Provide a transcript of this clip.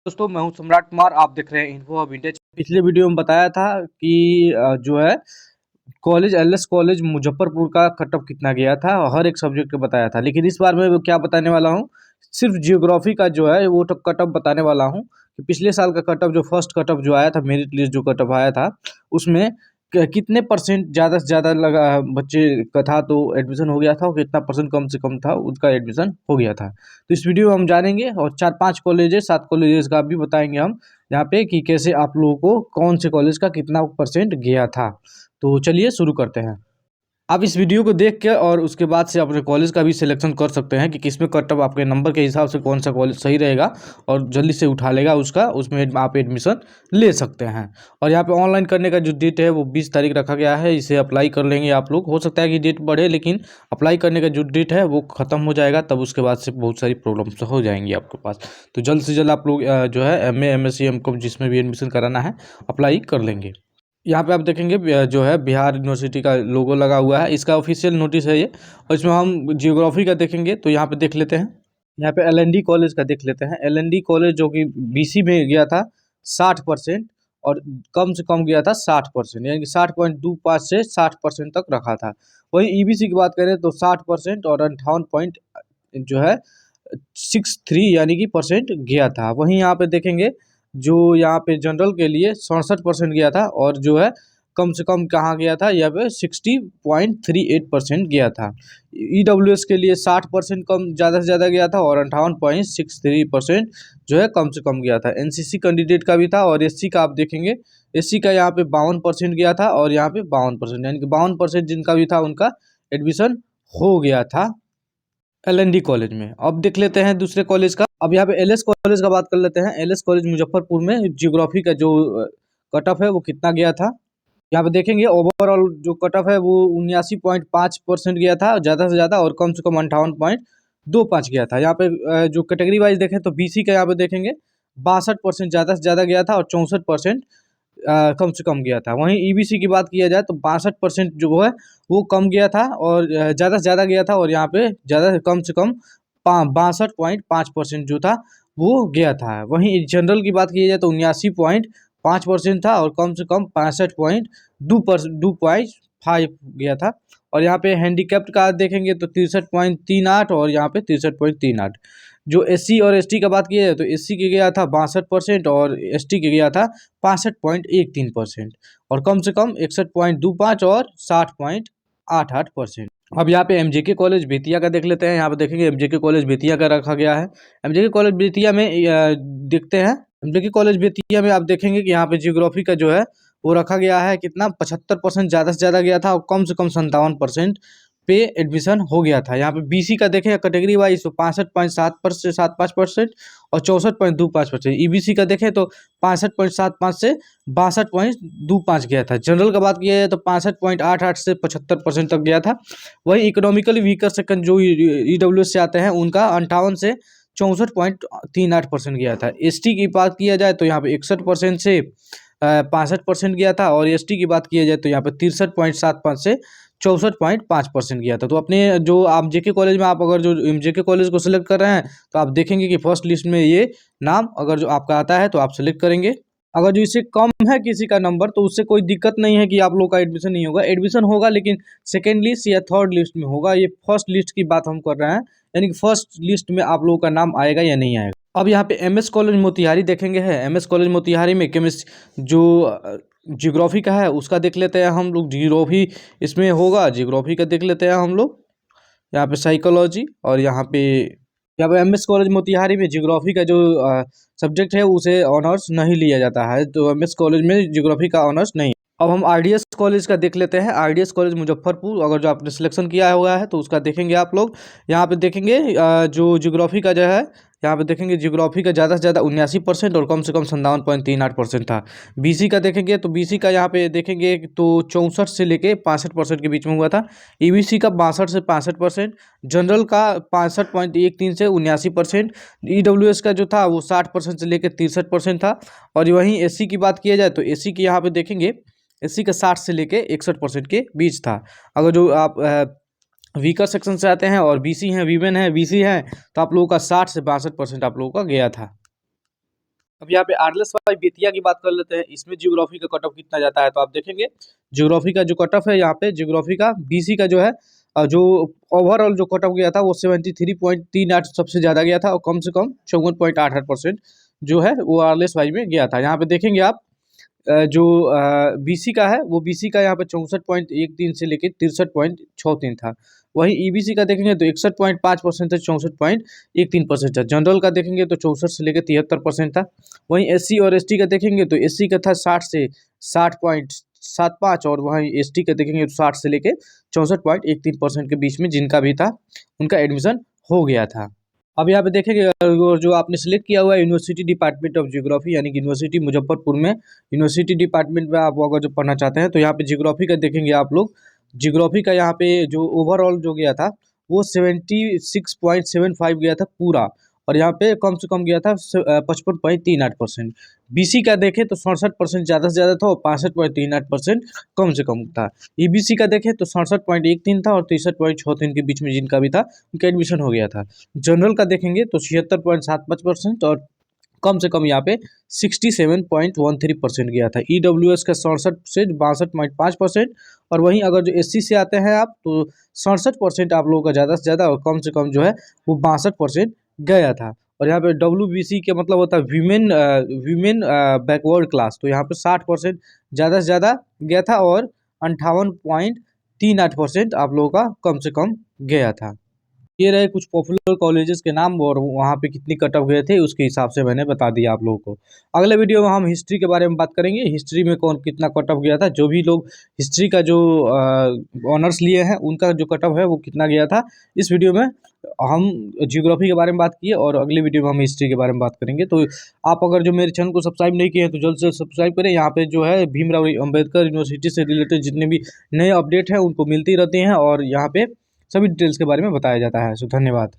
दोस्तों मैं हूं सम्राट कुमार। आप देख रहे हैं इन्फो ऑफ विंटेज। पिछले वीडियो में बताया था कि जो है कॉलेज एलएस कॉलेज मुजफ्फरपुर का कट ऑफ कितना गया था और हर एक सब्जेक्ट का बताया था। लेकिन इस बार मैं वो क्या बताने वाला हूँ, सिर्फ जियोग्राफी का जो है वो कट ऑफ बताने वाला हूँ कि पिछले साल का कट ऑफ जो फर्स्ट कट ऑफ जो आया था, मेरिट लिस्ट जो कट ऑफ आया था उसमें कितने परसेंट ज़्यादा से ज़्यादा लगा बच्चे का था तो एडमिशन हो गया था, और कितना परसेंट कम से कम था उसका एडमिशन हो गया था। तो इस वीडियो में हम जानेंगे और 4-5 कॉलेजेस 7 कॉलेजेस का भी बताएंगे हम यहाँ पे कि कैसे आप लोगों को कौन से कॉलेज का कितना परसेंट गया था। तो चलिए शुरू करते हैं। आप इस वीडियो को देख के और उसके बाद से अपने कॉलेज का भी सिलेक्शन कर सकते हैं कि किसमें कट ऑफ आपके नंबर के हिसाब से कौन सा कॉलेज सही रहेगा और जल्दी से उठा लेगा उसका, उसमें आप एडमिशन ले सकते हैं। और यहाँ पे ऑनलाइन करने का जो डेट है वो 20 तारीख रखा गया है। इसे अप्लाई कर लेंगे आप लोग। हो सकता है कि डेट बढ़े, लेकिन अप्लाई करने का जो डेट है वो ख़त्म हो जाएगा, तब उसके बाद से बहुत सारी प्रॉब्लम्स हो जाएंगी आपके पास। तो जल्द से जल्द आप लोग जो है MA MSc MCOM जिसमें भी एडमिशन कराना है अप्लाई कर लेंगे। यहाँ पे आप देखेंगे जो है बिहार यूनिवर्सिटी का लोगो लगा हुआ है, इसका ऑफिशियल नोटिस है ये। और इसमें हम जियोग्राफी का देखेंगे तो यहाँ पे देख लेते हैं। यहाँ पे LND कॉलेज का देख लेते हैं। LND कॉलेज जो कि BC में गया था 60%, और कम से कम गया था 60%, यानी कि 60.25 से 60% तक रखा था। वहीं EBC की बात करें तो 60% और 58 पॉइंट जो है 63 यानी कि परसेंट गया था। वहीं यहाँ पे देखेंगे जो यहाँ पे जनरल के लिए 67% गया था, और जो है कम से कम कहाँ गया था, यहाँ पे 60.38% गया था। EWS के लिए 60% कम ज़्यादा से ज़्यादा गया था, और 58.63% जो है कम से कम गया था। NCC कैंडिडेट का भी था, और SC का आप देखेंगे SC का यहाँ पे 52% गया था, और यहाँ पे 52%, यानी कि 52% जिनका भी था उनका एडमिशन हो गया था LND कॉलेज में। अब देख लेते हैं दूसरे कॉलेज का। अब यहाँ पे LS कॉलेज का बात कर लेते हैं। LS कॉलेज मुजफ्फरपुर में जियोग्राफी का जो कट ऑफ है वो कितना गया था, यहाँ पे देखेंगे। ओवरऑल जो कट ऑफ है वो 79.5% गया था ज़्यादा से ज़्यादा, और कम से कम 58.25 गया था। यहाँ पे जो कैटेगरी वाइज देखें तो BC का यहाँ पे देखेंगे 62% ज़्यादा से ज़्यादा गया था, और 64% कम से कम गया था। वहीं EBC की बात किया जाए तो 62% जो है वो कम गया था, और ज़्यादा से ज़्यादा गया था, और यहाँ पे ज़्यादा से कम 62.5% जो था वो गया था। वहीं जनरल की बात की जाए तो 79.5% था, और कम से कम 65.2 गया था। और यहाँ पे हैंडीकैप्ड का देखेंगे तो 63.38, और यहाँ पे 63.38। जो SC और ST का बात किया जाए तो SC के गया था 62%, और ST के गया था 65.13%, और कम से कम 61.25 और 60.88%। अब यहाँ पे MJK कॉलेज बेतिया का देख लेते हैं। यहाँ पे देखेंगे MJK कॉलेज बेतिया का रखा गया है। MJK कॉलेज बेतिया में देखते हैं। MJK कॉलेज बेतिया में आप देखेंगे कि यहाँ पे जियोग्राफी का जो है वो रखा गया है कितना, 75% ज़्यादा से ज़्यादा गया था, और कम से कम 57% पे एडमिशन हो गया था। यहाँ पे BC का देखें कैटेगरी वाइज तो 65.75% और 64.25%। EBC का देखें तो 65.75 से 62.25 गया था। जनरल का बात किया जाए तो 65.88 से 75% तक गया था। वही इकोनॉमिकली वीकर सेक्शन जो EWS से आते हैं उनका 58 से 64.38% गया था। ST की बात किया जाए तो यहाँ पे 61% से 65% गया था, और ST की बात किया जाए तो यहाँ पे 63.75 से 64.5% गया था। तो अपने जो आप JK कॉलेज में आप अगर जो MJK कॉलेज को सिलेक्ट कर रहे हैं तो आप देखेंगे कि फर्स्ट लिस्ट में ये नाम अगर जो आपका आता है तो आप सेलेक्ट करेंगे। अगर जो इससे कम है किसी का नंबर तो उससे कोई दिक्कत नहीं है कि आप लोग का एडमिशन नहीं होगा। एडमिशन होगा, लेकिन सेकेंड लिस्ट या थर्ड लिस्ट में होगा। ये फर्स्ट लिस्ट की बात हम कर रहे हैं, यानी कि फर्स्ट लिस्ट में आप लोगों का नाम आएगा या नहीं आएगा। अब यहाँ पे MS कॉलेज मोतिहारी देखेंगे है। MS कॉलेज मोतिहारी में केमिस्ट्री जो जियोग्राफी का है उसका देख लेते हैं हम लोग। जियोग्राफी इसमें होगा, जियोग्राफी का देख लेते हैं हम लोग। यहाँ पे साइकोलॉजी, और यहाँ पे MS कॉलेज मोतिहारी में जियोग्राफी का जो सब्जेक्ट है उसे ऑनर्स नहीं लिया जाता है, तो MS कॉलेज में जियोग्राफी का ऑनर्स नहीं। अब हम RDS कॉलेज का देख लेते हैं। RDS कॉलेज मुजफ्फरपुर, अगर जो आपने सिलेक्शन किया हुआ है तो उसका देखेंगे आप लोग। यहाँ पे देखेंगे जो जियोग्राफी का जो है, यहाँ पे देखेंगे जियोग्राफी का ज़्यादा से ज़्यादा 79% और कम से कम 57.38% था। BC का देखेंगे तो BC का यहाँ पे देखेंगे तो 64 से लेके 65% के बीच में हुआ था। EBC का 62 से 65%, जनरल का 65.13 से 79%, EWS का जो था वो 60% से लेकर 63% था। और वहीं SC की बात किया जाए तो SC की यहाँ पे देखेंगे SC का 60 से लेके 61% के बीच था। अगर जो आप वीकर सेक्शन से आते हैं और BC हैं, वीमेन है, BC हैं, तो आप लोगों का 60 से 62% आप लोगों का गया था। अब यहाँ पे आरएलएस बेतिया की बात कर लेते हैं। इसमें ज्योग्राफी का कट ऑफ कितना जाता है, तो आप देखेंगे ज्योग्राफी का जो कट ऑफ है यहाँ पे, ज्योग्राफी का बीसी का जो है जो ओवरऑल जो कट ऑफ गया था वो 73.38 सबसे ज़्यादा गया था, और कम से कम 54.88% जो है वो आरएलएस में गया था। यहाँ पे देखेंगे आप जो बीसी का है वो बीसी का यहाँ पे 64.13 से लेकर 63.63 था। वहीं ईबीसी का देखेंगे तो 61.5% से 64.13% था। जनरल का देखेंगे तो 64 से लेकर 73% था। वहीं एससी और एसटी का देखेंगे तो एससी का था 60 से 60.75, और वहीं एसटी का देखेंगे तो 60 से लेकर 64.13% के बीच में जिनका भी था उनका एडमिशन हो गया था। अब यहाँ पे देखेंगे जो आपने सेलेक्ट किया हुआ है यूनिवर्सिटी डिपार्टमेंट ऑफ ज्योग्राफी, यानी कि यूनिवर्सिटी मुजफ्फरपुर में यूनिवर्सिटी डिपार्टमेंट में आप अगर जो पढ़ना चाहते हैं तो यहाँ पे ज्योग्राफी का देखेंगे आप लोग। ज्योग्राफी का यहाँ पे जो ओवरऑल जो गया था वो 76.75 गया था पूरा, और यहाँ पे कम से कम गया था 55.38%। बीसी का देखें तो 67% ज़्यादा से ज़्यादा था, और 65.38% कम से कम था। ईबीसी का देखें तो 67.13 था, और 63.63 के बीच में जिनका भी था उनका एडमिशन हो गया था। जनरल का देखेंगे तो 76.75%, और कम से कम यहाँ पे 67.13% गया था। ईडब्ल्यूएस का 67 से 62.5%, और वहीं अगर जो एससी से आते हैं आप तो 67% आप लोगों का ज़्यादा से ज़्यादा, और कम से कम जो है वो 62% गया था। और यहाँ पे डब्ल्यूबीसी का मतलब होता है वीमेन बैकवर्ड क्लास, तो यहाँ पे 60% ज़्यादा से ज़्यादा गया था, और 58.38% आप लोगों का कम से कम गया था। ये रहे कुछ पॉपुलर कॉलेजेस के नाम, और वहाँ पे कितनी कट ऑफ गए थे उसके हिसाब से मैंने बता दिया आप लोगों को। अगले वीडियो में हम हिस्ट्री के बारे में बात करेंगे, हिस्ट्री में कौन कितना कट ऑफ गया था। जो भी लोग हिस्ट्री का जो ऑनर्स लिए हैं उनका जो कट ऑफ है वो कितना गया था। इस वीडियो में हम ज्योग्राफी के बारे में बात किए, और अगले वीडियो में हम हिस्ट्री के बारे में बात करेंगे। तो आप अगर जो मेरे चैनल को सब्सक्राइब नहीं किए हैं तो जल्द से सब्सक्राइब करें। यहाँ पे जो है भीमराव अम्बेडकर यूनिवर्सिटी से रिलेटेड जितने भी नए अपडेट हैं उनको मिलती रहती हैं, और यहाँ पे सभी डिटेल्स के बारे में बताया जाता है। सो धन्यवाद।